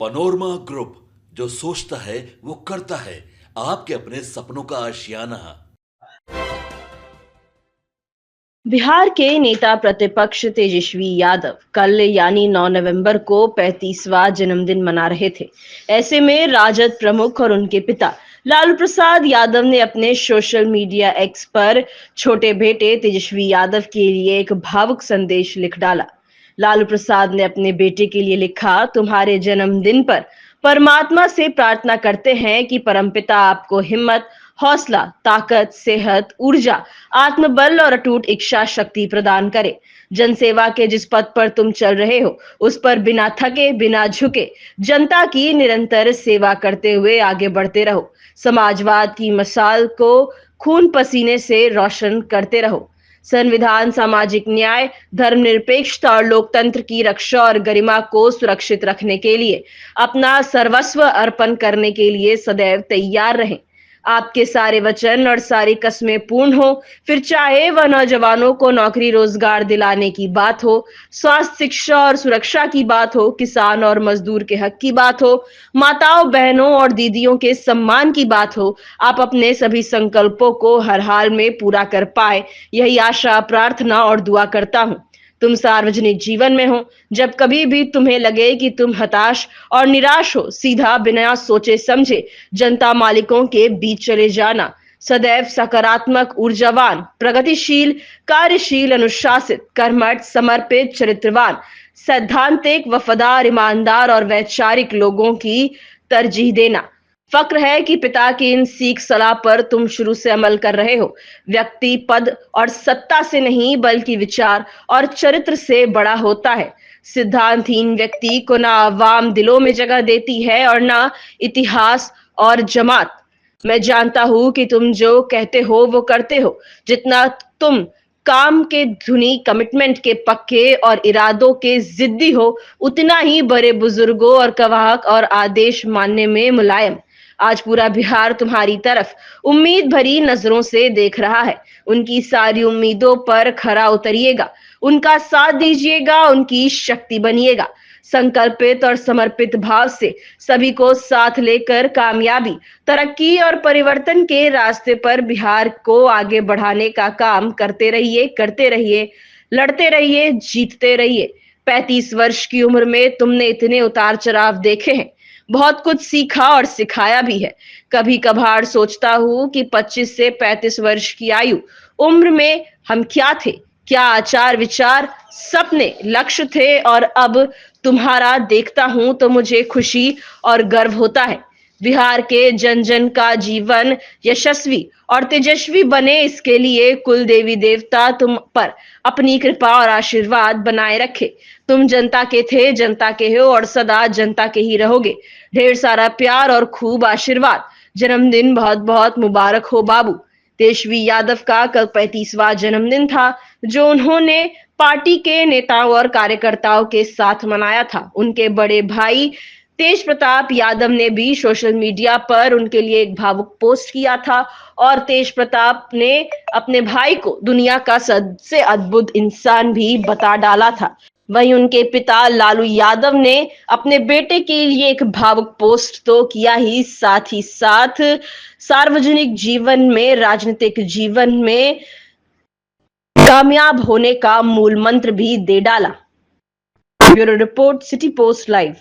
Panorama group, जो सोचता है वो करता है। आपके अपने सपनों का आशियाना। बिहार के नेता प्रतिपक्ष तेजस्वी यादव कल यानी 9 नवंबर को 35वां जन्मदिन मना रहे थे। ऐसे में राजद प्रमुख और उनके पिता लालू प्रसाद यादव ने अपने सोशल मीडिया एक्स पर छोटे बेटे तेजस्वी यादव के लिए एक भावुक संदेश लिख डाला। लालू प्रसाद ने अपने बेटे के लिए लिखा, तुम्हारे जन्मदिन पर परमात्मा से प्रार्थना करते हैं कि परमपिता आपको हिम्मत, हौसला, ताकत, सेहत, ऊर्जा, आत्मबल और अटूट इच्छा शक्ति प्रदान करे। जनसेवा के जिस पथ पर तुम चल रहे हो, उस पर बिना थके, बिना झुके, जनता की निरंतर सेवा करते हुए आगे बढ़ते रहो। समाजवाद की मशाल को खून पसीने से रोशन करते रहो। संविधान, सामाजिक न्याय, धर्मनिरपेक्षता और लोकतंत्र की रक्षा और गरिमा को सुरक्षित रखने के लिए अपना सर्वस्व अर्पण करने के लिए सदैव तैयार रहें। आपके सारे वचन और सारी कस्में पूर्ण हो, फिर चाहे वह नौजवानों को नौकरी रोजगार दिलाने की बात हो, स्वास्थ्य, शिक्षा और सुरक्षा की बात हो, किसान और मजदूर के हक की बात हो, माताओं, बहनों और दीदियों के सम्मान की बात हो, आप अपने सभी संकल्पों को हर हाल में पूरा कर पाए, यही आशा, प्रार्थना और दुआ करता हूं। तुम सार्वजनिक जीवन में हो, जब कभी भी तुम्हें लगे कि तुम हताश और निराश हो, सीधा बिना सोचे समझे जनता मालिकों के बीच चले जाना। सदैव सकारात्मक, ऊर्जावान, प्रगतिशील, कार्यशील, अनुशासित, कर्मठ, समर्पित, चरित्रवान, सैद्धांतिक, वफादार, ईमानदार और वैचारिक लोगों की तरजीह देना। फक्र है कि पिता की इन सीख सलाह पर तुम शुरू से अमल कर रहे हो। व्यक्ति पद और सत्ता से नहीं, बल्कि विचार और चरित्र से बड़ा होता है। सिद्धांतहीन व्यक्ति को ना आवाम दिलों में जगह देती है और ना इतिहास और जमात। मैं जानता हूं कि तुम जो कहते हो वो करते हो। जितना तुम काम के धुनी, कमिटमेंट के पक्के और इरादों के जिद्दी हो, उतना ही बड़े बुजुर्गों और कवाहक और आदेश मानने में मुलायम। आज पूरा बिहार तुम्हारी तरफ उम्मीद भरी नजरों से देख रहा है। उनकी सारी उम्मीदों पर खरा उतरिएगा, उनका साथ दीजिएगा, उनकी शक्ति बनिएगा। संकल्पित और समर्पित भाव से सभी को साथ लेकर कामयाबी, तरक्की और परिवर्तन के रास्ते पर बिहार को आगे बढ़ाने का काम करते रहिए, लड़ते रहिए, जीतते रहिए। 35 वर्ष की उम्र में तुमने इतने उतार चढ़ाव देखे हैं, बहुत कुछ सीखा और सिखाया भी है। कभी कभार सोचता हूँ कि 25 से 35 वर्ष की आयु उम्र में हम क्या थे, क्या आचार विचार, सपने, लक्ष्य थे, और अब तुम्हारा देखता हूं तो मुझे खुशी और गर्व होता है। बिहार के जन जन का जीवन यशस्वी और तेजस्वी बने, इसके लिए कुल देवी देवता तुम पर अपनी कृपा और आशीर्वाद बनाए रखे। तुम जनता के थे, जनता के हो और सदा जनता के ही रहोगे। ढेर सारा प्यार और खूब आशीर्वाद। जन्मदिन बहुत बहुत मुबारक हो बाबू। तेजस्वी यादव का कल 35वां जन्मदिन था, जो उन्होंने पार्टी के नेताओं और कार्यकर्ताओं के साथ मनाया था। उनके बड़े भाई तेज प्रताप यादव ने भी सोशल मीडिया पर उनके लिए एक भावुक पोस्ट किया था और तेज प्रताप ने अपने भाई को दुनिया का सबसे अद्भुत इंसान भी बता डाला था। वहीं उनके पिता लालू यादव ने अपने बेटे के लिए एक भावुक पोस्ट तो किया ही साथ सार्वजनिक जीवन में, राजनीतिक जीवन में कामयाब होने का मूल मंत्र भी दे डाला। Bureau report, city post live.